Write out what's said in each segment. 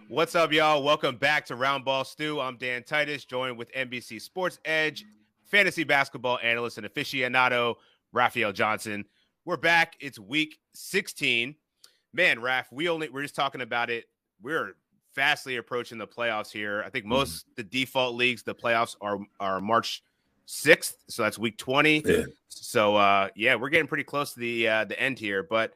What's up, y'all? Welcome back to Roundball Stew. I'm Dan Titus, joined with NBC Sports EDGE, fantasy basketball analyst and aficionado, Raphielle Johnson. We're back. It's week 16. Man, Raph, we're just talking about it. We're fastly approaching the playoffs here. I think most the default leagues, the playoffs are March 6th, so that's week 20. Yeah. So we're getting pretty close to the end here. But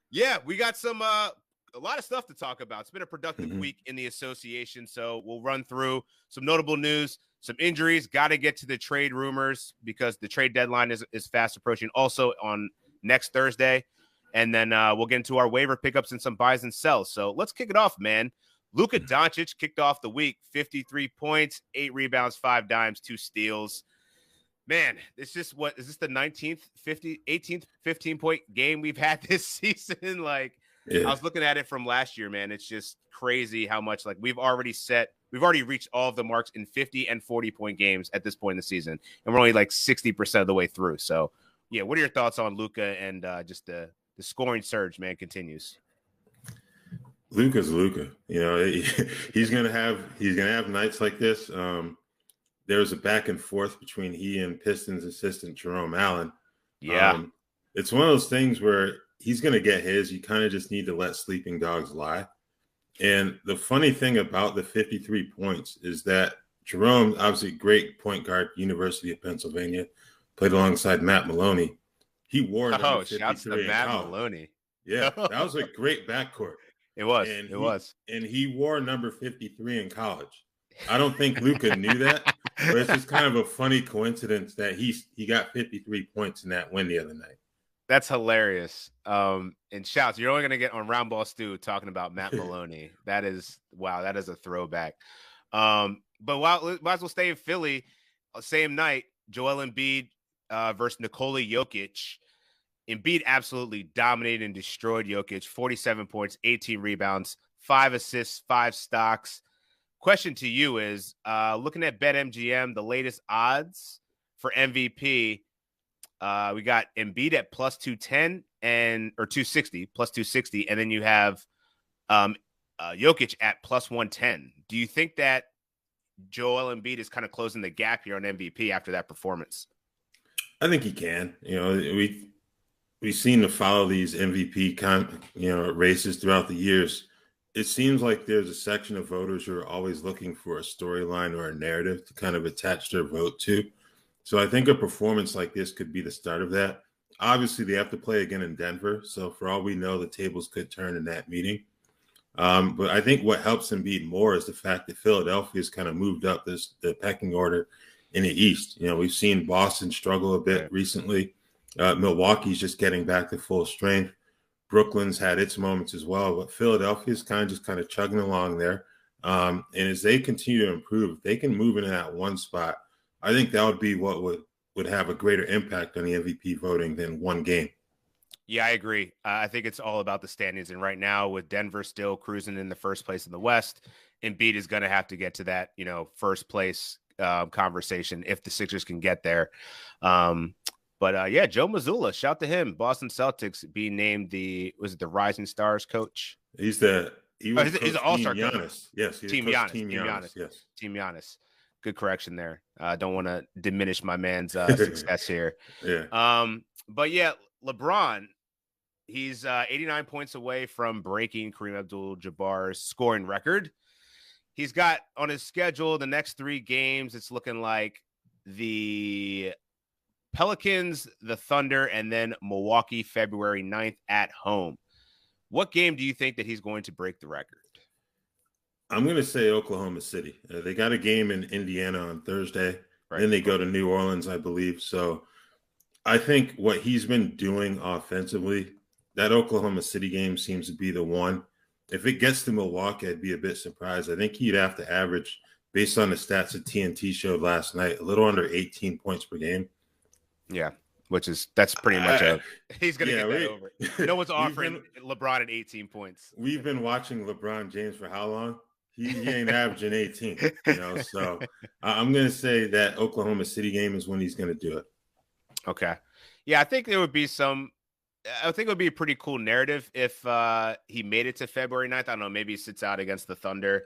yeah, we got some a lot of stuff to talk about. It's been a productive week in the association, so we'll run through some notable news, some injuries. Got to get to the trade rumors because the trade deadline is fast approaching. Also on next Thursday, and then we'll get into our waiver pickups and some buys and sells. So let's kick it off, man. Luka Doncic kicked off the week, 53 points, 8 rebounds, 5 dimes, 2 steals. Man, is this the 19th, 18th, 15-point game we've had this season? I was looking at it from last year, man. It's just crazy how much we've already reached all of the marks in 50 and 40-point games at this point in the season. And we're only 60% of the way through. So, yeah, what are your thoughts on Luka and just the scoring surge, man, continues? Luka's Luka. You know, he's gonna have nights like this. There was a back and forth between he and Pistons assistant Jerome Allen. Yeah. It's one of those things where he's going to get his. You kind of just need to let sleeping dogs lie. And the funny thing about the 53 points is that Jerome, obviously great point guard, University of Pennsylvania, played alongside Matt Maloney. He wore number 53 shouts to Matt Maloney. Yeah, that was a great backcourt. It was. And he wore number 53 in college. I don't think Luka knew that, but it's just kind of a funny coincidence that he got 53 points in that win the other night. That's hilarious. And shouts, you're only going to get on Roundball Stew talking about Matt Maloney. That is a throwback. But might as well stay in Philly. Same night, Joel Embiid versus Nikola Jokić. Embiid absolutely dominated and destroyed Jokić. 47 points, 18 rebounds, 5 assists, 5 stocks. Question to you is, looking at BetMGM, the latest odds for MVP, we got Embiid at plus 210 or 260, plus 260, and then you have Jokić at plus 110. Do you think that Joel Embiid is kind of closing the gap here on MVP after that performance? I think he can. You know, we've seen to follow these MVP races throughout the years. It seems like there's a section of voters who are always looking for a storyline or a narrative to kind of attach their vote to. So I think a performance like this could be the start of that. Obviously, they have to play again in Denver. So for all we know, the tables could turn in that meeting. But I think what helps Embiid more is the fact that Philadelphia's kind of moved up the pecking order in the East. You know, we've seen Boston struggle a bit recently. Milwaukee's just getting back to full strength. Brooklyn's had its moments as well, but Philadelphia's kind of chugging along there. And as they continue to improve, if they can move into that one spot, I think that would be what would have a greater impact on the MVP voting than one game. Yeah, I agree. I think it's all about the standings. And right now, with Denver still cruising in the first place in the West, Embiid is going to have to get to that, first place conversation if the Sixers can get there. But Joe Mazzulla, shout to him. Boston Celtics being named the Rising Stars coach. He's an all-star coach. Yes, Team Giannis. Yes, Team Giannis. Good correction there. I don't want to diminish my man's success here. Yeah. But yeah, LeBron, he's 89 points away from breaking Kareem Abdul-Jabbar's scoring record. He's got on his schedule the next 3 games. It's looking like the Pelicans, the Thunder, and then Milwaukee February 9th at home. What game do you think that he's going to break the record? I'm going to say Oklahoma City. They got a game in Indiana on Thursday. Right. Then they go to New Orleans, I believe. So I think what he's been doing offensively, that Oklahoma City game seems to be the one. If it gets to Milwaukee, I'd be a bit surprised. I think he'd have to average, based on the stats that TNT showed last night, a little under 18 points per game. Yeah, that's pretty much he's going to get that over. No one's offering LeBron at 18 points. We've been watching LeBron James for how long? He ain't averaging 18, So I'm going to say that Oklahoma City game is when he's going to do it. Okay. Yeah, I think there would be some I think it would be a pretty cool narrative if he made it to February 9th. I don't know, maybe he sits out against the Thunder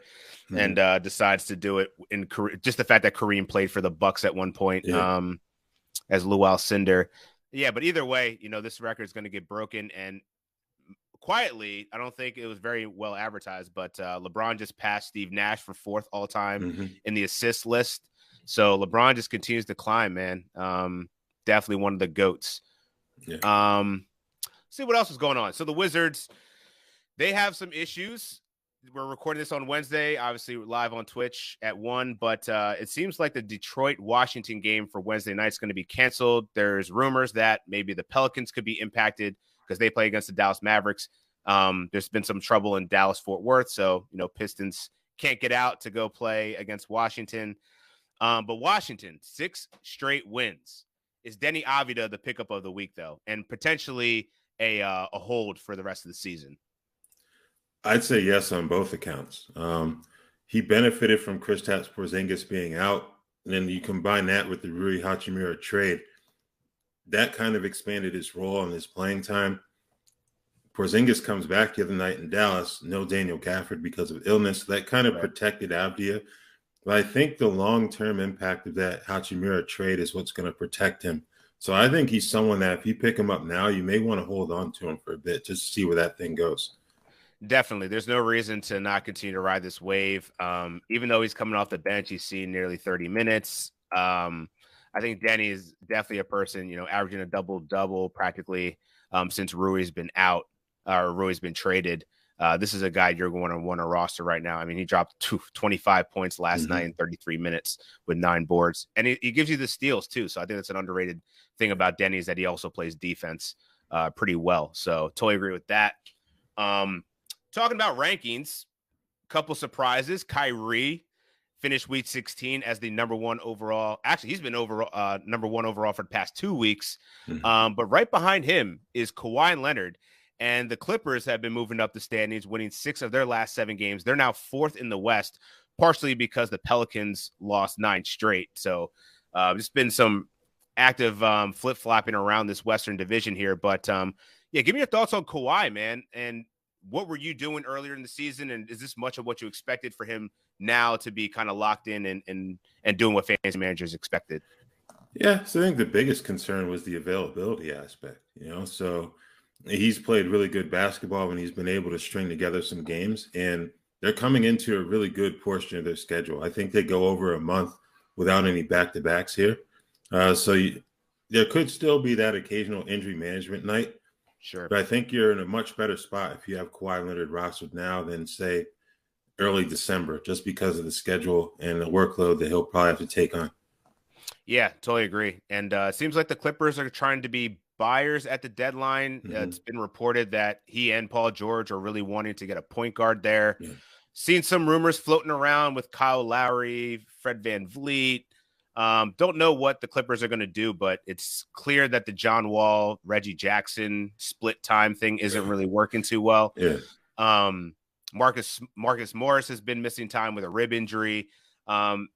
and decides to do it in just the fact that Kareem played for the Bucks at one point as Lou Alcindor. Yeah, but either way, this record is going to get broken. And quietly, I don't think it was very well advertised, but LeBron just passed Steve Nash for 4th all time in the assist list. So LeBron just continues to climb, man. Definitely one of the GOATs. Yeah. See what else is going on. So the Wizards, they have some issues. We're recording this on Wednesday, obviously live on Twitch at 1, but it seems like the Detroit-Washington game for Wednesday night is going to be canceled. There's rumors that maybe the Pelicans could be impacted because they play against the Dallas Mavericks. There's been some trouble in Dallas-Fort Worth, so, Pistons can't get out to go play against Washington. But Washington, 6 straight wins. Is Deni Avdija the pickup of the week, though, and potentially a hold for the rest of the season? I'd say yes on both accounts. He benefited from Kristaps Porzingis being out, and then you combine that with the Rui Hachimura trade. That kind of expanded his role and his playing time. Porzingis comes back the other night in Dallas, no Daniel Gafford because of illness. That kind of protected Avdija. But I think the long-term impact of that Hachimura trade is what's going to protect him. So I think he's someone that if you pick him up now, you may want to hold on to him for a bit just to see where that thing goes. Definitely. There's no reason to not continue to ride this wave. Even though he's coming off the bench, he's seen nearly 30 minutes. I think Deni is definitely a person, averaging a double-double practically since Rui's been out or Rui's been traded. This is a guy you're going to want to roster right now. I mean, he dropped 25 points last night in 33 minutes with 9 boards. And he gives you the steals, too. So I think that's an underrated thing about Deni is that he also plays defense pretty well. So totally agree with that. Talking about rankings, couple surprises. Kyrie finished week 16 as the number 1 overall. Actually, he's been number 1 overall for the past 2 weeks. But right behind him is Kawhi Leonard. And the Clippers have been moving up the standings, winning 6 of their last 7 games. They're now 4th in the West, partially because the Pelicans lost 9 straight. So there's been some active flip-flopping around this Western division here. But, give me your thoughts on Kawhi, man. And what were you doing earlier in the season? And is this much of what you expected for him now to be kind of locked in and doing what fantasy managers expected? Yeah, so I think the biggest concern was the availability aspect, so he's played really good basketball when he's been able to string together some games, and they're coming into a really good portion of their schedule. I think they go over a month without any back-to-backs here. There could still be that occasional injury management night. Sure. But I think you're in a much better spot if you have Kawhi Leonard rostered now than, say, early December, just because of the schedule and the workload that he'll probably have to take on. Yeah, totally agree. And it seems like the Clippers are trying to be buyers at the deadline. It's been reported that he and Paul George are really wanting to get a point guard there. Yeah. Seen some rumors floating around with Kyle Lowry, Fred VanVleet. Don't know what the Clippers are going to do, but it's clear that the John Wall, Reggie Jackson split time thing isn't really working too well. Yeah. Marcus Morris has been missing time with a rib injury.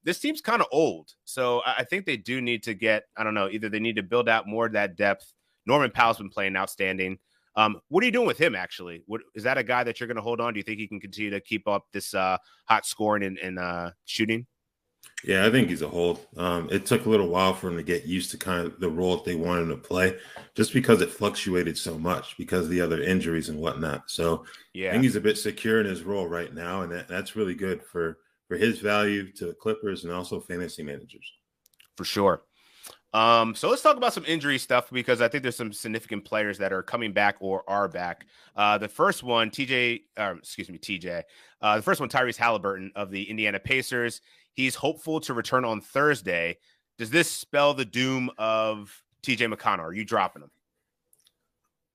This team's kind of old. So I think they do need to get, I don't know, either they need to build out more of that depth. Norman Powell's been playing outstanding. What are you doing with him, actually? Is that a guy that you're going to hold on? Do you think he can continue to keep up this hot scoring and shooting? Yeah, I think he's a hold. It took a little while for him to get used to kind of the role that they wanted him to play, just because it fluctuated so much because of the other injuries and whatnot. So yeah, I think he's a bit secure in his role right now, and that's really good for his value to the Clippers and also fantasy managers. For sure. So let's talk about some injury stuff because I think there's some significant players that are coming back or are back. The first one, TJ. The first one, Tyrese Halliburton of the Indiana Pacers. He's hopeful to return on Thursday. Does this spell the doom of TJ McConnell? Are you dropping him?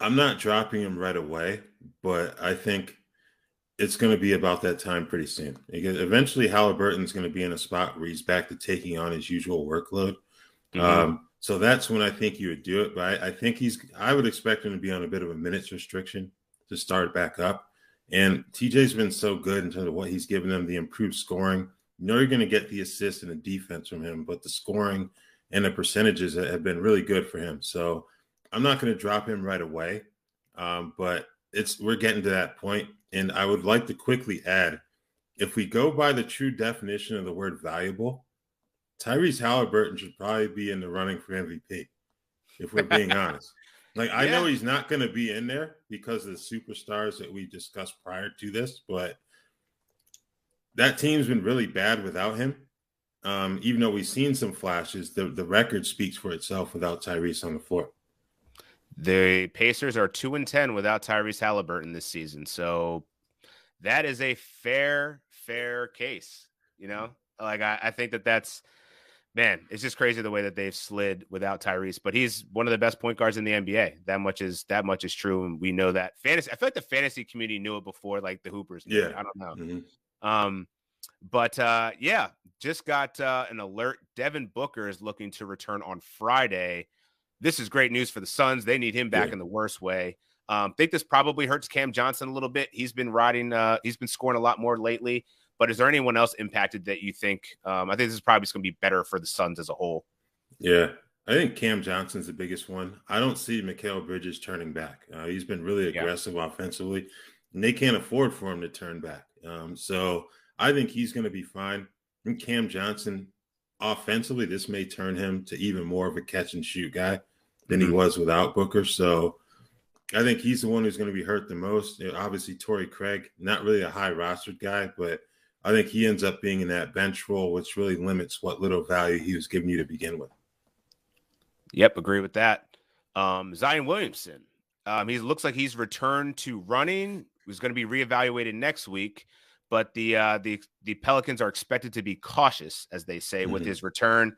I'm not dropping him right away, but I think it's going to be about that time pretty soon. Because eventually Halliburton's going to be in a spot where he's back to taking on his usual workload. So that's when I think you would do it. But I think I would expect him to be on a bit of a minutes restriction to start back up. And TJ's been so good in terms of what he's given them, the improved scoring. You're going to get the assist and the defense from him, but the scoring and the percentages have been really good for him. So I'm not going to drop him right away, But we're getting to that point. And I would like to quickly add, if we go by the true definition of the word valuable, Tyrese Halliburton should probably be in the running for MVP, if we're being honest. Like, I know he's not going to be in there because of the superstars that we discussed prior to this, but that team's been really bad without him. Even though we've seen some flashes, the record speaks for itself without Tyrese on the floor. The Pacers are 2-10 without Tyrese Halliburton this season. So that is a fair case, you know? Like, I think that's, man, it's just crazy the way that they've slid without Tyrese, but he's one of the best point guards in the NBA. That much is true. And we know that. Fantasy, I feel like the fantasy community knew it before, like the Hoopers knew it. I don't know. Mm-hmm. But just got an alert. Devin Booker is looking to return on Friday. This is great news for the Suns. They need him back in the worst way. Think this probably hurts Cam Johnson a little bit. He's been he's been scoring a lot more lately. But is there anyone else impacted that you think? I think this is probably going to be better for the Suns as a whole. Yeah, I think Cam Johnson's the biggest one. I don't see Mikal Bridges turning back. He's been really aggressive offensively, and they can't afford for him to turn back. So I think he's going to be fine. And Cam Johnson, offensively, this may turn him to even more of a catch and shoot guy than he was without Booker. So I think he's the one who's going to be hurt the most. Obviously, Torrey Craig, not really a high rostered guy, but I think he ends up being in that bench role, which really limits what little value he was giving you to begin with. Yep, agree with that. Zion Williamson, he looks like he's returned to running. He's going to be reevaluated next week, but the Pelicans are expected to be cautious, as they say, with his return.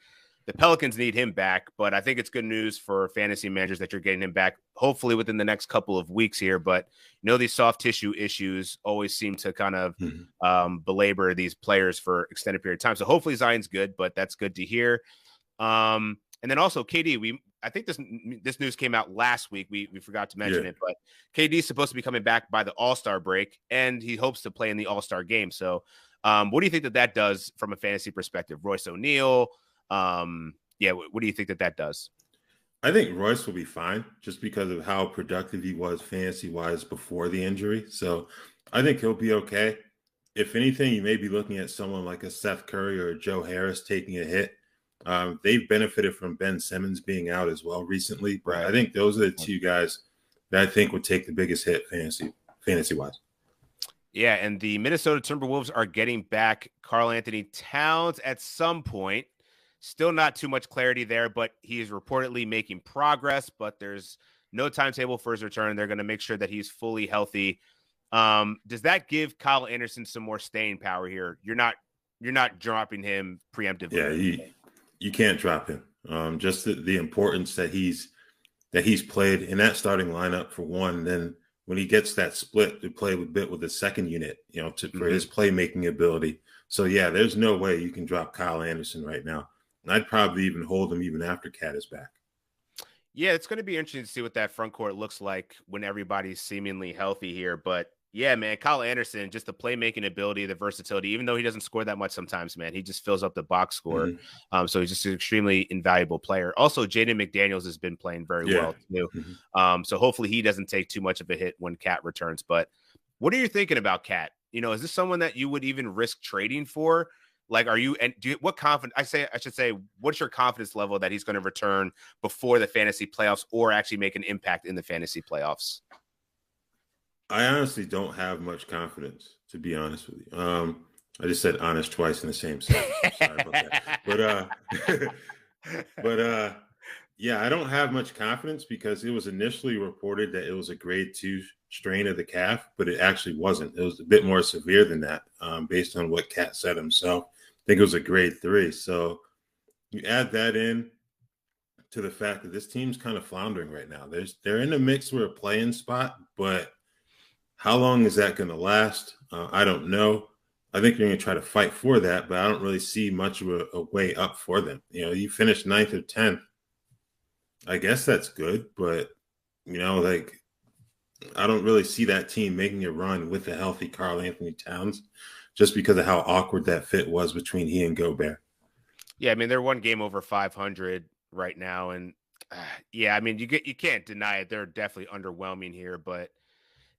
The Pelicans need him back, but I think it's good news for fantasy managers that you're getting him back, hopefully within the next couple of weeks here. But these soft tissue issues always seem to kind of belabor these players for extended period of time. So hopefully Zion's good, but that's good to hear. And then also KD, I think this news came out last week. We forgot to mention it, but KD is supposed to be coming back by the All-Star break, and he hopes to play in the All-Star game. So what do you think that does from a fantasy perspective? Royce O'Neal. What do you think that does? I think Royce will be fine just because of how productive he was fantasy-wise before the injury. So I think he'll be okay. If anything, you may be looking at someone like a Seth Curry or a Joe Harris taking a hit. They've benefited from Ben Simmons being out as well recently. But I think those are the two guys that I think would take the biggest hit fantasy-wise. Yeah, and the Minnesota Timberwolves are getting back Karl-Anthony Towns at some point. Still not too much clarity there, but he is reportedly making progress, but there's no timetable for his return. They're going to make sure that he's fully healthy. Does that give Kyle Anderson some more staying power here? You're not dropping him preemptively. Yeah, you can't drop him. Just the importance that he's played in that starting lineup for one. And then when he gets that split to play a bit with the second unit, for his playmaking ability. So yeah, there's no way you can drop Kyle Anderson right now. And I'd probably even hold him even after Cat is back. Yeah, it's going to be interesting to see what that front court looks like when everybody's seemingly healthy here. But yeah, man, Kyle Anderson, just the playmaking ability, the versatility, even though he doesn't score that much sometimes, man, he just fills up the box score. So he's just an extremely invaluable player. Also, Jaden McDaniels has been playing very well too. So hopefully he doesn't take too much of a hit when Cat returns. But what are you thinking about Cat? Is this someone that you would even risk trading for? Like, what's your confidence level that he's going to return before the fantasy playoffs or actually make an impact in the fantasy playoffs? I honestly don't have much confidence, to be honest with you. I just said honest twice in the same sentence. Sorry about that. But yeah, I don't have much confidence because it was initially reported that it was a grade 2 strain of the calf, but it actually wasn't. It was a bit more severe than that, based on what Cat said himself. I think it was a grade 3. So you add that in to the fact that this team's kind of floundering right now. They're in the mix for a play-in spot, but how long is that going to last? I don't know. I think you're going to try to fight for that, but I don't really see much of a way up for them. You finished 9th or 10th. I guess that's good, but I don't really see that team making a run with a healthy Karl-Anthony Towns just because of how awkward that fit was between he and Gobert. Yeah, I mean, they're one game over 500 right now, and Yeah, I mean, you can't deny it. They're definitely underwhelming here, but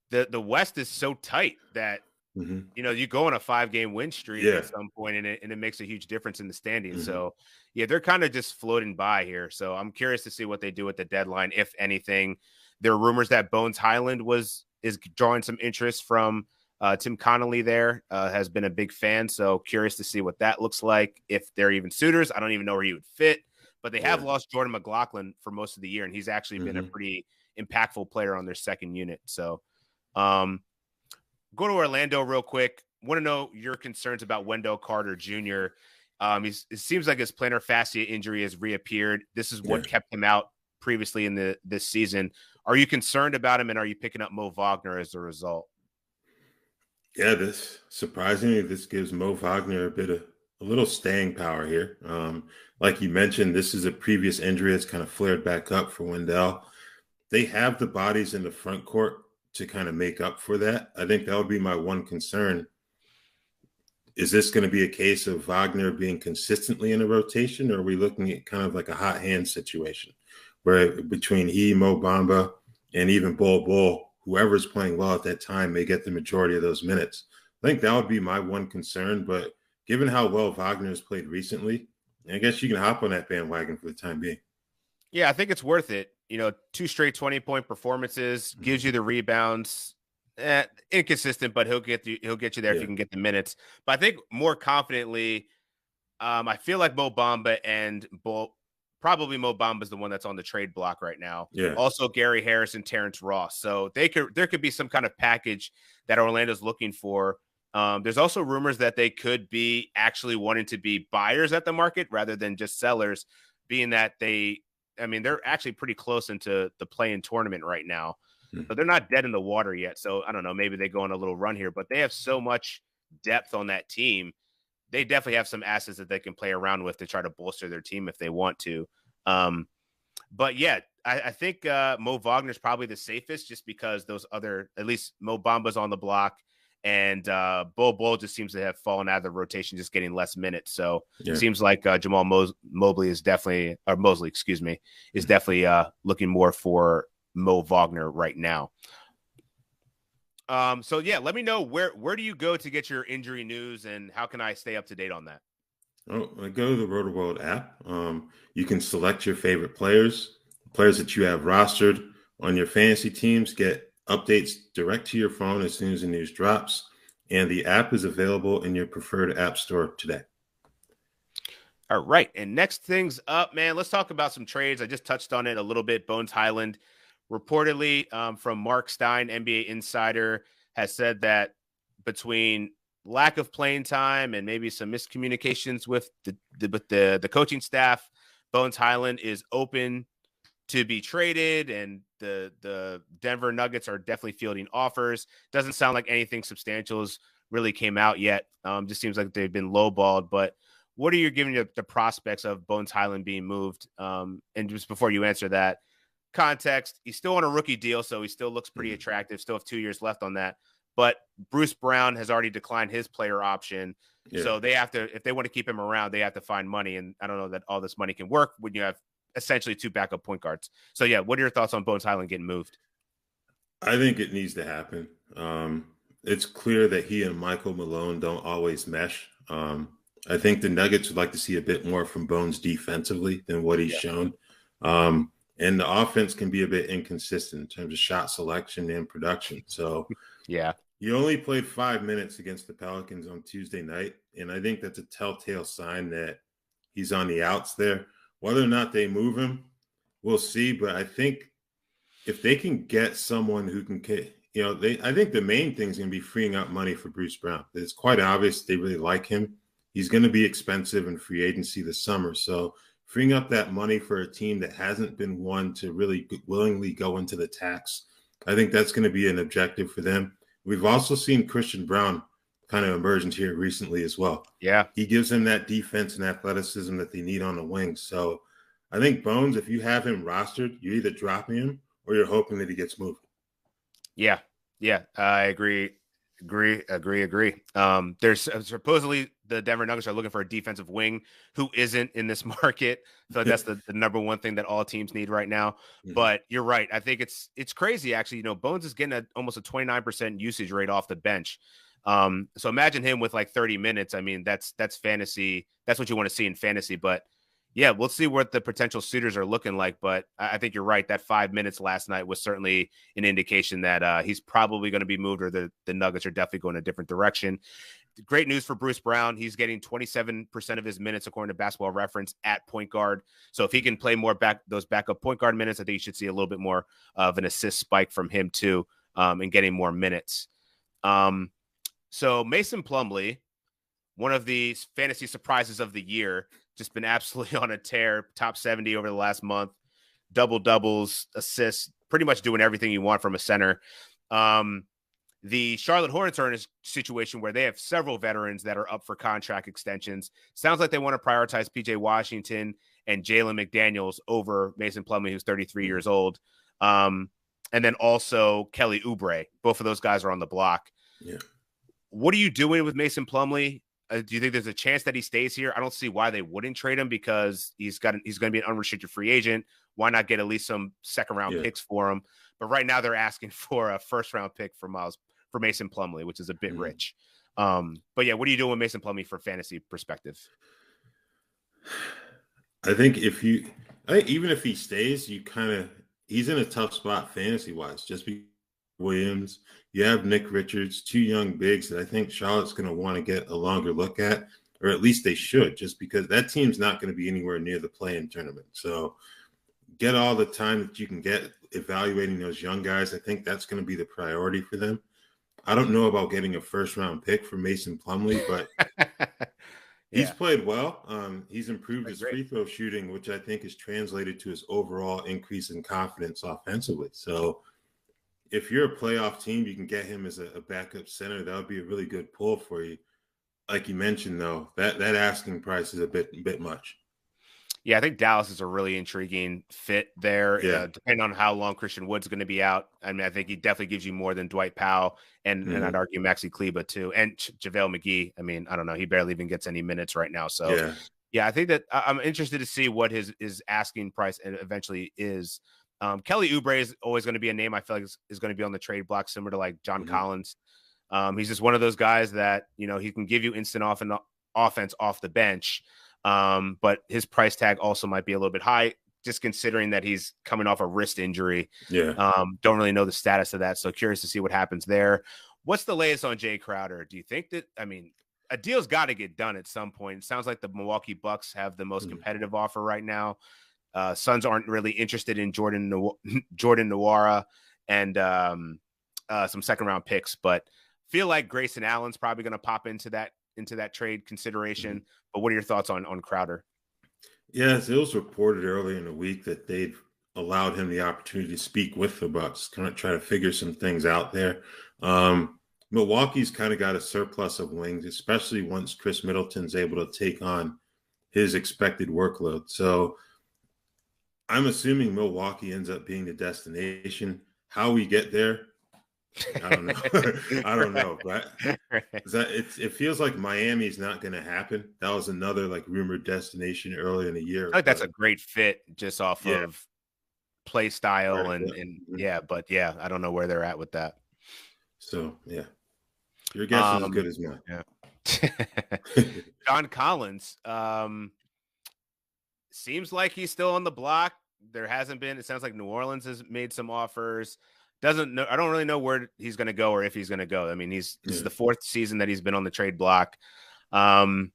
the West is so tight that you go on a 5-game win streak at some point, and it makes a huge difference in the standings. So, yeah, they're kind of just floating by here. So I'm curious to see what they do at the deadline, if anything. There are rumors that Bones Hyland is drawing some interest from Tim Connolly there, has been a big fan. So curious to see what that looks like, if they're even suitors. I don't even know where he would fit, but they have lost Jordan McLaughlin for most of the year, and he's actually been a pretty impactful player on their second unit. So go to Orlando real quick. Want to know your concerns about Wendell Carter Jr. It seems like his plantar fascia injury has reappeared. This is what kept him out previously in this season. Are you concerned about him, and are you picking up Mo Wagner as a result? Yeah, surprisingly, this gives Mo Wagner a little staying power here. Like you mentioned, this is a previous injury that's kind of flared back up for Wendell. They have the bodies in the front court to kind of make up for that. I think that would be my one concern. Is this going to be a case of Wagner being consistently in a rotation, or are we looking at kind of like a hot hand situation where between Mo Bamba, and even Bull, whoever's playing well at that time may get the majority of those minutes? I think that would be my one concern. But given how well Wagner has played recently, I guess you can hop on that bandwagon for the time being. Yeah, I think it's worth it. 2 straight 20-point performances, gives you the rebounds. Inconsistent, but he'll get you there if you can get the minutes. But I think more confidently, I feel like Mo Bamba and probably Mo Bamba is the one that's on the trade block right now. Yeah. Also, Gary Harris and Terrence Ross. So there could be some kind of package that Orlando's looking for. There's also rumors that they could be actually wanting to be buyers at the market rather than just sellers, being that they're actually pretty close into the play-in tournament right now. So they're not dead in the water yet. So I don't know, maybe they go on a little run here, but they have so much depth on that team. They definitely have some assets that they can play around with to try to bolster their team if they want to. But yeah, I think Mo Wagner's probably the safest, just because those other, at least Mo Bamba's on the block, and Bull just seems to have fallen out of the rotation, just getting less minutes. So it seems like Jamal Mosley is definitely looking more for Mo Wagner right now. So yeah, let me know where do you go to get your injury news, and how can I stay up to date on that? Oh, I go to the RotoWorld app. You can select your favorite players that you have rostered on your fantasy teams, get updates direct to your phone as soon as the news drops, and the app is available in your preferred app store today. All right, and next things up, man, let's talk about some trades. I just touched on it a little bit. Bones Hyland, reportedly from Mark Stein, NBA insider, has said that between lack of playing time and maybe some miscommunications with the coaching staff, Bones Hyland is open to be traded, and the Denver Nuggets are definitely fielding offers. Doesn't sound like anything substantial has really came out yet. Just seems like they've been lowballed. But what are you giving the prospects of Bones Hyland being moved? And just before you answer that, context, he's still on a rookie deal, so he still looks pretty attractive. Still have 2 years left on that. But Bruce Brown has already declined his player option. Yeah. So they have to, if they want to keep him around, they have to find money. And I don't know that all this money can work when you have essentially 2 backup point guards. So yeah, what are your thoughts on Bones Hyland getting moved? I think it needs to happen. It's clear that he and Michael Malone don't always mesh. I think the Nuggets would like to see a bit more from Bones defensively than what he's shown. And the offense can be a bit inconsistent in terms of shot selection and production. So yeah, he only played 5 minutes against the Pelicans on Tuesday night. And I think that's a telltale sign that he's on the outs there. Whether or not they move him, we'll see. But I think if they can get someone who can, I think the main thing is going to be freeing up money for Bruce Brown. It's quite obvious they really like him. He's going to be expensive in free agency this summer. So freeing up that money for a team that hasn't been one to really willingly go into the tax, I think that's going to be an objective for them. We've also seen Christian Braun kind of emergent here recently as well. Yeah. He gives them that defense and athleticism that they need on the wing. So I think Bones, if you have him rostered, you're either dropping him or you're hoping that he gets moved. Yeah. Yeah. I agree. Agree. There's supposedly the Denver Nuggets are looking for a defensive wing who isn't in this market. So that's the number one thing that all teams need right now. Mm-hmm. But you're right. I think it's crazy, actually. Bones is getting almost a 29% usage rate off the bench. So imagine him with like 30 minutes. I mean, that's fantasy. That's what you want to see in fantasy. But yeah, we'll see what the potential suitors are looking like. But I think you're right. That 5 minutes last night was certainly an indication that he's probably going to be moved, or the Nuggets are definitely going a different direction. Great news for Bruce Brown. He's getting 27% of his minutes, according to Basketball Reference, at point guard. So if he can play more those backup point guard minutes, I think you should see a little bit more of an assist spike from him too, and getting more minutes. So Mason Plumlee, one of the fantasy surprises of the year, just been absolutely on a tear, top 70 over the last month, double-doubles, assists, pretty much doing everything you want from a center. The Charlotte Hornets are in a situation where they have several veterans that are up for contract extensions. Sounds like they want to prioritize PJ Washington and Jalen McDaniels over Mason Plumlee, who's 33 years old. And then also Kelly Oubre. Both of those guys are on the block. Yeah. What are you doing with Mason Plumlee? Do you think there's a chance that he stays here? I don't see why they wouldn't trade him, because he's going to be an unrestricted free agent. Why not get at least some second-round picks for him? But right now they're asking for a first-round pick for Mason Plumlee, which is a bit rich. But yeah, what are you doing with Mason Plumlee for fantasy perspective? I think even if he stays, he's in a tough spot fantasy-wise, just because Williams, you have Nick Richards, two young bigs that I think Charlotte's going to want to get a longer look at, or at least they should, just because that team's not going to be anywhere near the play-in tournament. So get all the time that you can get evaluating those young guys. I think that's going to be the priority for them. I don't know about getting a first-round pick for Mason Plumlee, but he's played well. He's improved his free throw shooting, which I think is translated to his overall increase in confidence offensively. So if you're a playoff team, you can get him as a backup center. That would be a really good pull for you. Like you mentioned, though, that asking price is a bit much. Yeah, I think Dallas is a really intriguing fit there. Yeah. Depending on how long Christian Wood's going to be out. I mean, I think he definitely gives you more than Dwight Powell and I'd argue Maxi Kleber too. And JaVale McGee. I mean, I don't know. He barely even gets any minutes right now. So yeah, I think that I'm interested to see what his asking price eventually is. Kelly Oubre is always going to be a name I feel like is going to be on the trade block, similar to like John Collins. He's just one of those guys that, he can give you instant offense off the bench. But his price tag also might be a little bit high, just considering that he's coming off a wrist injury. Yeah. Don't really know the status of that. So curious to see what happens there. What's the latest on Jay Crowder? Do you think that, a deal's got to get done at some point. It sounds like the Milwaukee Bucks have the most competitive offer right now. Suns aren't really interested in Jordan Nwora and some second round picks, but feel like Grayson Allen's probably going to pop into that trade consideration. But what are your thoughts on Crowder? Yes, it was reported earlier in the week that they'd allowed him the opportunity to speak with the Bucks, kind of try to figure some things out there. Milwaukee's kind of got a surplus of wings, especially once Chris Middleton's able to take on his expected workload. So I'm assuming Milwaukee ends up being the destination. How we get there, I don't know. I don't know, but it feels like Miami's not going to happen. That was another rumored destination earlier in the year. I think that's a great fit just off of play style but I don't know where they're at with that. So your guess is as good as mine. Yeah. John Collins seems like he's still on the block. There hasn't been. It sounds like New Orleans has made some offers. I don't really know where he's going to go or if he's going to go. I mean, this is the fourth season that he's been on the trade block. The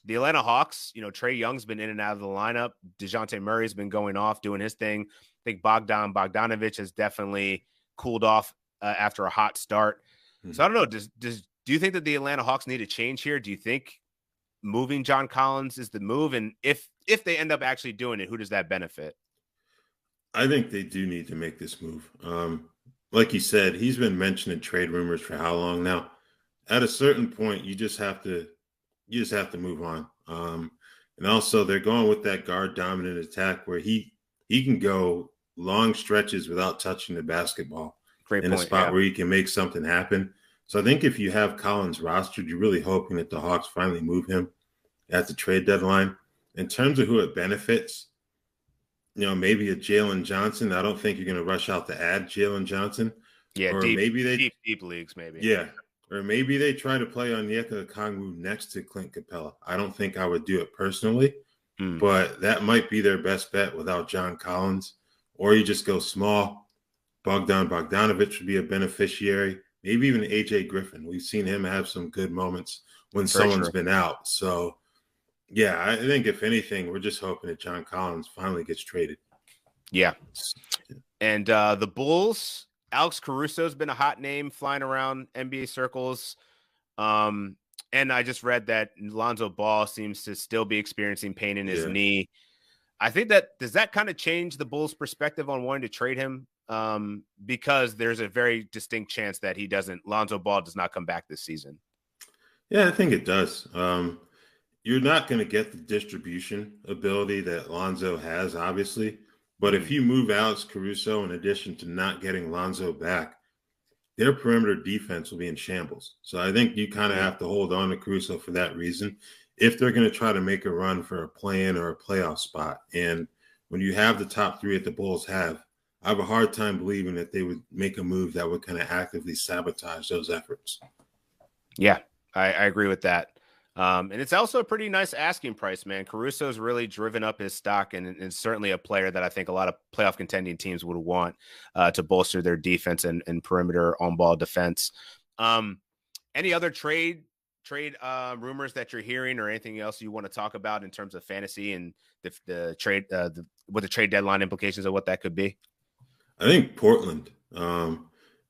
Atlanta Hawks, Trae Young's been in and out of the lineup. DeJounte Murray's been going off, doing his thing. I think Bogdanovich has definitely cooled off after a hot start. So I don't know. Do you think that the Atlanta Hawks need a change here? Do you think moving John Collins is the move? And if they end up actually doing it, who does that benefit? I think they do need to make this move. Like you said, he's been mentioned in trade rumors for how long now? At a certain point, you just have to move on. And also, they're going with that guard dominant attack where he can go long stretches without touching the basketball. Great in point, a spot where he can make something happen. So I think if you have Collins rostered, you're really hoping that the Hawks finally move him at the trade deadline. In terms of who it benefits, maybe a Jalen Johnson. I don't think you're going to rush out to add Jalen Johnson. Yeah, Or maybe deep leagues, maybe. Yeah. Or maybe they try to play Onyeka Okongwu next to Clint Capella. I don't think I would do it personally, but that might be their best bet without John Collins. Or you just go small. Bogdan Bogdanović would be a beneficiary. Maybe even AJ Griffin. We've seen him have some good moments when someone's been out. So, yeah, I think if anything, we're just hoping that John Collins finally gets traded. Yeah. And the Bulls, Alex Caruso's been a hot name flying around NBA circles. And I just read that Lonzo Ball seems to still be experiencing pain in his knee. I think does that kind of change the Bulls' perspective on wanting to trade him? Because there's a very distinct chance that Lonzo Ball does not come back this season. Yeah, I think it does. You're not going to get the distribution ability that Lonzo has, obviously. But if you move Alex Caruso, in addition to not getting Lonzo back, their perimeter defense will be in shambles. So I think you kind of have to hold on to Caruso for that reason if they're going to try to make a run for a play-in or a playoff spot. And when you have the top three that the Bulls have, I have a hard time believing that they would make a move that would kind of actively sabotage those efforts. Yeah, I agree with that. And it's also a pretty nice asking price, man. Caruso's really driven up his stock and certainly a player that I think a lot of playoff contending teams would want to bolster their defense and perimeter on-ball defense. Any other trade rumors that you're hearing or anything else you want to talk about in terms of fantasy and the trade, what the trade deadline implications of what that could be? I think Portland.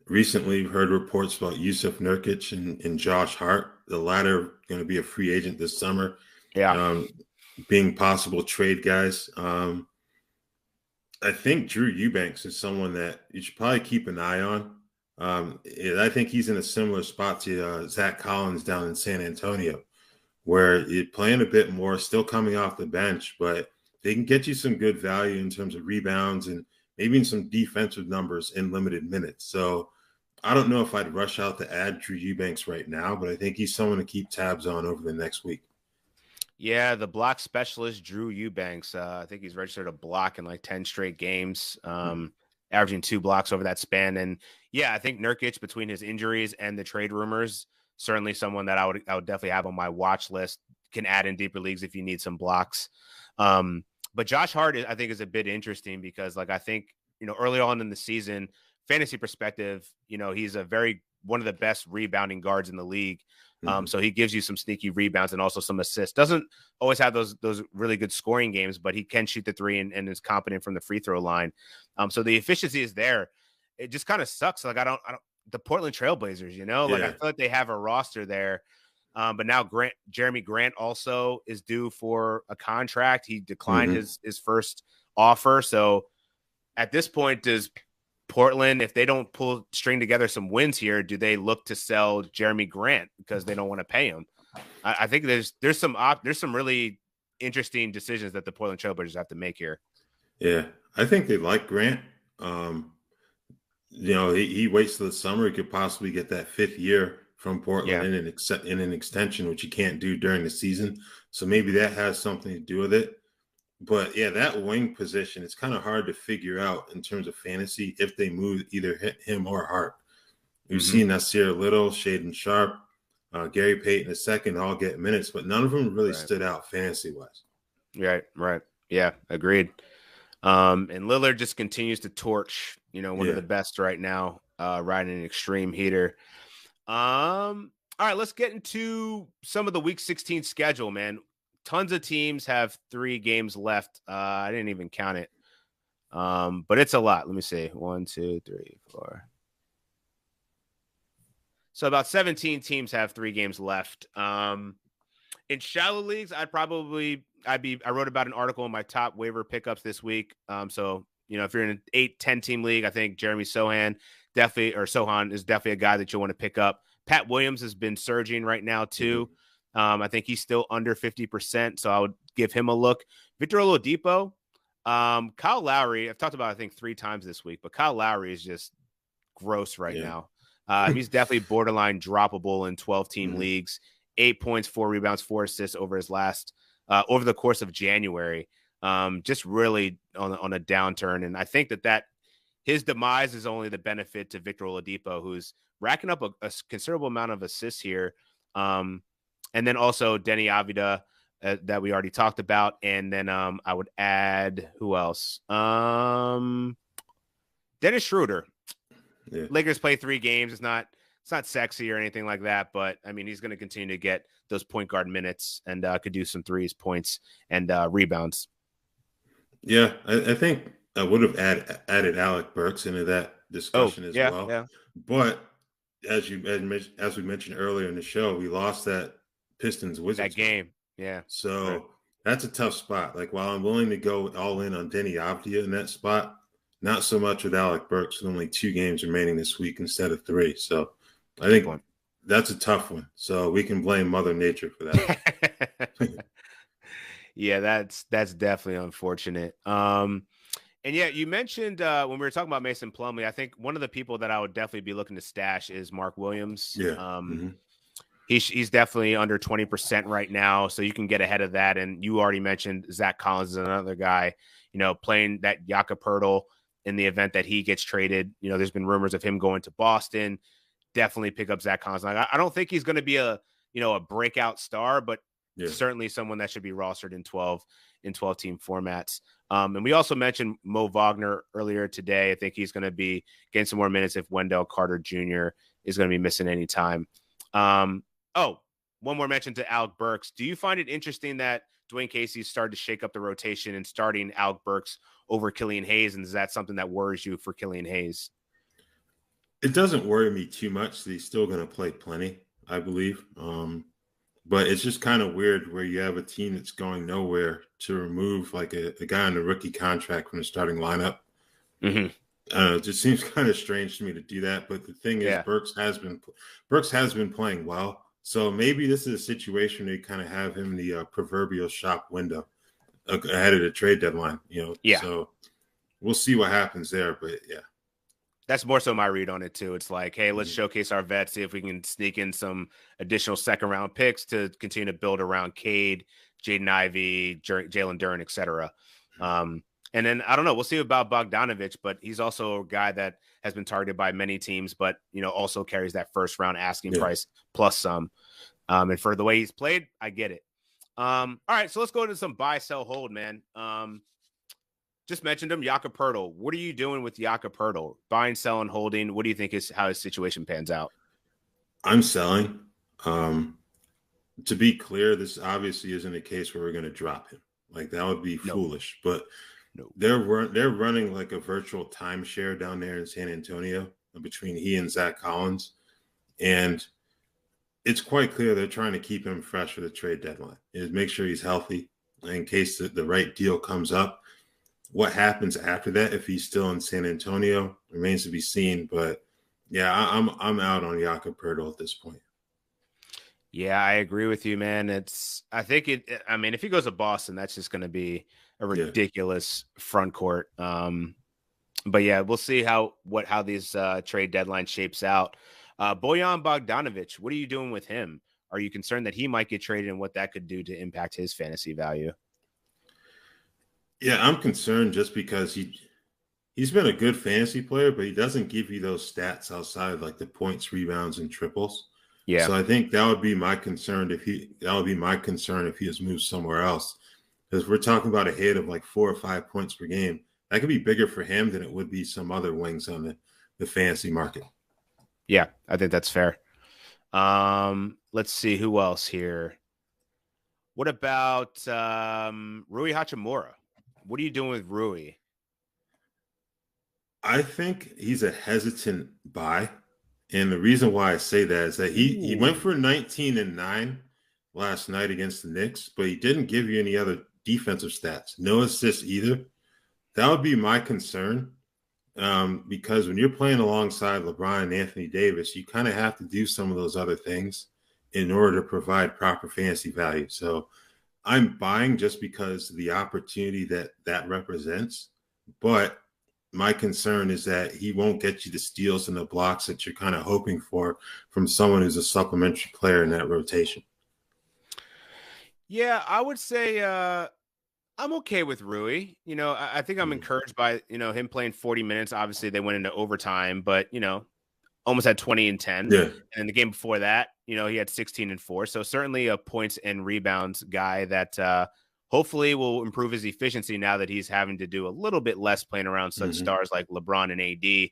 Recently heard reports about Yusuf Nurkic and Josh Hart, the latter going to be a free agent this summer. Yeah. Being possible trade guys. I think Drew Eubanks is someone that you should probably keep an eye on. I think he's in a similar spot to Zach Collins down in San Antonio, where you're playing a bit more, still coming off the bench, but they can get you some good value in terms of rebounds and maybe some defensive numbers in limited minutes. So I don't know if I'd rush out to add Drew Eubanks right now, but I think he's someone to keep tabs on over the next week. Yeah, the block specialist, Drew Eubanks. I think he's registered a block in like 10 straight games, averaging 2 blocks over that span. And yeah, I think Nurkic, between his injuries and the trade rumors, certainly someone that I would definitely have on my watch list. Can add in deeper leagues if you need some blocks. But Josh Hart, I think, is a bit interesting because, like, I think, early on in the season, fantasy perspective, he's one of the best rebounding guards in the league. So he gives you some sneaky rebounds and also some assists. Doesn't always have those really good scoring games, but he can shoot the three and is competent from the free throw line. So the efficiency is there. It just kind of sucks. Like, I don't the Portland Trailblazers, like I feel like they have a roster there. But now Jeremy Grant also is due for a contract. He declined his first offer. So at this point, does Portland, if they don't string together some wins here, do they look to sell Jeremy Grant because they don't want to pay him? I think there's some really interesting decisions that the Portland Trailblazers have to make here. Yeah, I think they like Grant. He waits till the summer. He could possibly get that 5th year from Portland in an extension, which you can't do during the season. So maybe that has something to do with it. But yeah, that wing position, it's kind of hard to figure out in terms of fantasy if they move either him or Hart. We've seen Nasir Little, Shaden Sharp, Gary Payton II all get minutes, but none of them really stood out fantasy-wise. Right. Yeah, agreed. And Lillard just continues to torch, one of the best right now, riding an extreme heater. All right, let's get into some of the Week 16 schedule, man. Tons of teams have 3 games left. I didn't even count it. But it's a lot. Let me see. 1, 2, 3, 4. So about 17 teams have 3 games left. In shallow leagues, I wrote about an article in my top waiver pickups this week. So, if you're in an 8-10 team league, I think Jeremy Sohan is definitely a guy that you'll want to pick up. Pat Williams has been surging right now too. I think he's still under 50%, so I would give him a look. Victor Oladipo, Kyle Lowry, I've talked about, I think, 3 times this week, but Kyle Lowry is just gross right now. He's definitely borderline droppable in 12-team leagues. 8 points, 4 rebounds, 4 assists over his last over the course of January. Just really on a downturn. And I think that his demise is only the benefit to Victor Oladipo, who's racking up a considerable amount of assists here. And then also Deni Avdija that we already talked about. And then I would add, who else? Dennis Schroeder. Yeah. Lakers play 3 games. It's not sexy or anything like that, but I mean, he's going to continue to get those point guard minutes and could do some threes, points, and rebounds. Yeah, I think I would have added Alec Burks into that discussion as well. Yeah. But as we mentioned earlier in the show, we lost that Pistons Wizards game. Yeah. So that's a tough spot. Like, while I'm willing to go all in on Deni Avdija in that spot, not so much with Alec Burks with only 2 games remaining this week instead of 3. So I think that's a tough one. So we can blame Mother Nature for that. Yeah, that's definitely unfortunate. And yeah, you mentioned when we were talking about Mason Plumlee, I think one of the people that I would definitely be looking to stash is Mark Williams. Yeah. He's definitely under 20% right now, so you can get ahead of that. And you already mentioned Zach Collins is another guy, playing that Jakob Poeltl in the event that he gets traded. There's been rumors of him going to Boston. Definitely pick up Zach Collins. Like, I don't think he's going to be a breakout star, but certainly someone that should be rostered in 12-team formats. And we also mentioned Mo Wagner earlier today. I think he's going to be getting some more minutes if Wendell Carter Jr. is going to be missing any time. One more mention to Alec Burks. Do you find it interesting that Dwayne Casey started to shake up the rotation and starting Alec Burks over Killian Hayes? And is that something that worries you for Killian Hayes? It doesn't worry me too much that he's still going to play plenty, I believe. But it's just kind of weird where you have a team that's going nowhere to remove like a guy on a rookie contract from the starting lineup. It just seems kind of strange to me to do that. But the thing is, Burks has been playing well. So maybe this is a situation where you kind of have him in the proverbial shop window ahead of the trade deadline. So we'll see what happens there. But yeah. That's more so my read on it too. It's like, hey, let's showcase our vets, see if we can sneak in some additional second-round picks to continue to build around Cade, Jaden Ivey, Jalen Duren, etc. And then I don't know. We'll see about Bogdanović, but he's also a guy that has been targeted by many teams, but also carries that first-round asking price plus some. And for the way he's played, I get it. All right, so let's go into some buy, sell, hold, man. Just mentioned him, Jakob Poeltl. What are you doing with Jakob Poeltl? Buying, selling, holding? What do you think is how his situation pans out? I'm selling. To be clear, this obviously isn't a case where we're going to drop him. Like, that would be foolish. But they're running like a virtual timeshare down there in San Antonio between he and Zach Collins. And it's quite clear they're trying to keep him fresh for the trade deadline. And make sure he's healthy in case the right deal comes up. What happens after that, if he's still in San Antonio, remains to be seen. But yeah, I'm out on Jakob Poeltl at this point. Yeah, I agree with you, man. I think if he goes to Boston, that's just going to be a ridiculous front court. But yeah, we'll see how these trade deadline shapes out. Bojan Bogdanović, what are you doing with him? Are you concerned that he might get traded and what that could do to impact his fantasy value? Yeah, I'm concerned just because he's been a good fantasy player, but he doesn't give you those stats outside of like the points, rebounds, and triples. Yeah. So I think that would be my concern if he has moved somewhere else. Because we're talking about a hit of like 4 or 5 points per game. That could be bigger for him than it would be some other wings on the fantasy market. Yeah, I think that's fair. Let's see who else here. What about Rui Hachimura? What are you doing with Rui? I think he's a hesitant buy. And the reason why I say that is that he went for 19-9 last night against the Knicks, but he didn't give you any other defensive stats. No assists either. That would be my concern because when you're playing alongside LeBron and Anthony Davis, you kind of have to do some of those other things in order to provide proper fantasy value. So I'm buying just because of the opportunity that represents. But my concern is that he won't get you the steals and the blocks that you're kind of hoping for from someone who's a supplementary player in that rotation. Yeah, I would say I'm okay with Rui. I think I'm encouraged by, him playing 40 minutes. Obviously, they went into overtime, but, almost had 20 and 10. Yeah. And then the game before that, he had 16 and 4. So certainly a points and rebounds guy that hopefully will improve his efficiency now that he's having to do a little bit less playing around such stars like LeBron and AD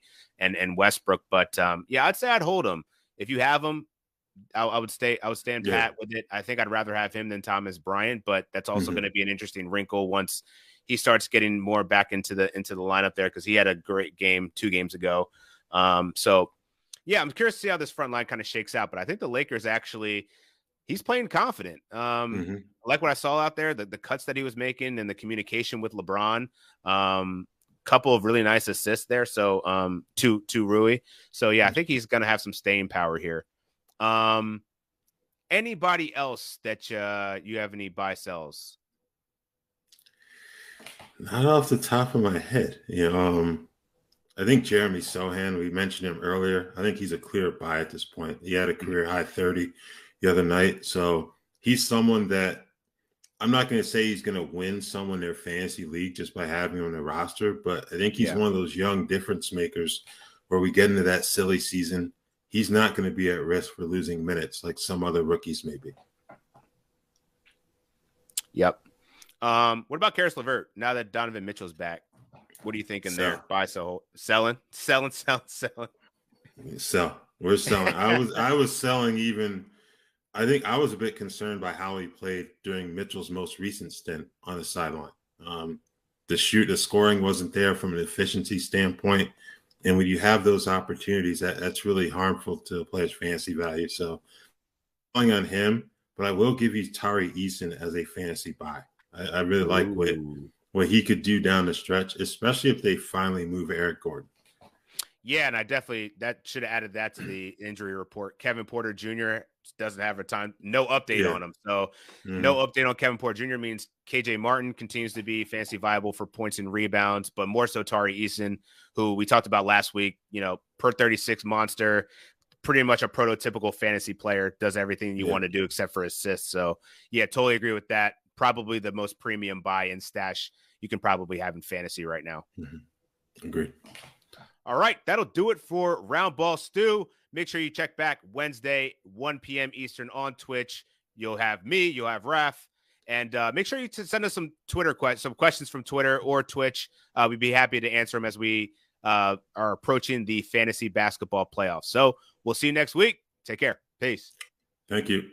and Westbrook. But yeah, I'd say I'd hold him. If you have him, I would stand pat with it. I think I'd rather have him than Thomas Bryant, but that's also going to be an interesting wrinkle once he starts getting more back into the lineup there, because he had a great game 2 games ago. So yeah, I'm curious to see how this front line kind of shakes out. But I think the Lakers actually, he's playing confident. I like what I saw out there, the cuts that he was making and the communication with LeBron. Couple of really nice assists there. So to Rui. So yeah, I think he's going to have some staying power here. Anybody else that you have any buy sells? Not off the top of my head. I think Jeremy Sohan, we mentioned him earlier. I think he's a clear buy at this point. He had a career high 30 the other night. So he's someone that I'm not going to say he's going to win someone their fantasy league just by having him on the roster, but I think he's one of those young difference makers where we get into that silly season. He's not going to be at risk for losing minutes like some other rookies may be. Yep. What about Karis LeVert now that Donovan Mitchell's back? What are you thinking there? Buy, sell, selling. Sell. We're selling. I was selling even. I think I was a bit concerned by how he played during Mitchell's most recent stint on the sideline. The scoring wasn't there from an efficiency standpoint. And when you have those opportunities, that's really harmful to a player's fantasy value. So going on him, but I will give you Tari Eason as a fantasy buy. I really like what he could do down the stretch, especially if they finally move Eric Gordon. Yeah, and that should have added that to the injury report. Kevin Porter Jr. doesn't have no update on him. So no update on Kevin Porter Jr. means KJ Martin continues to be fantasy viable for points and rebounds, but more so Tari Eason, who we talked about last week, per 36 monster, pretty much a prototypical fantasy player, does everything you want to do except for assists. So yeah, totally agree with that. Probably the most premium buy and stash you can probably have in fantasy right now. Agreed. All right, that'll do it for Roundball Stew. Make sure you check back Wednesday, 1 p.m. Eastern on Twitch. You'll have me, you'll have Raph, and make sure you send us some questions from Twitter or Twitch. We'd be happy to answer them as we are approaching the fantasy basketball playoffs. So we'll see you next week. Take care. Peace. Thank you.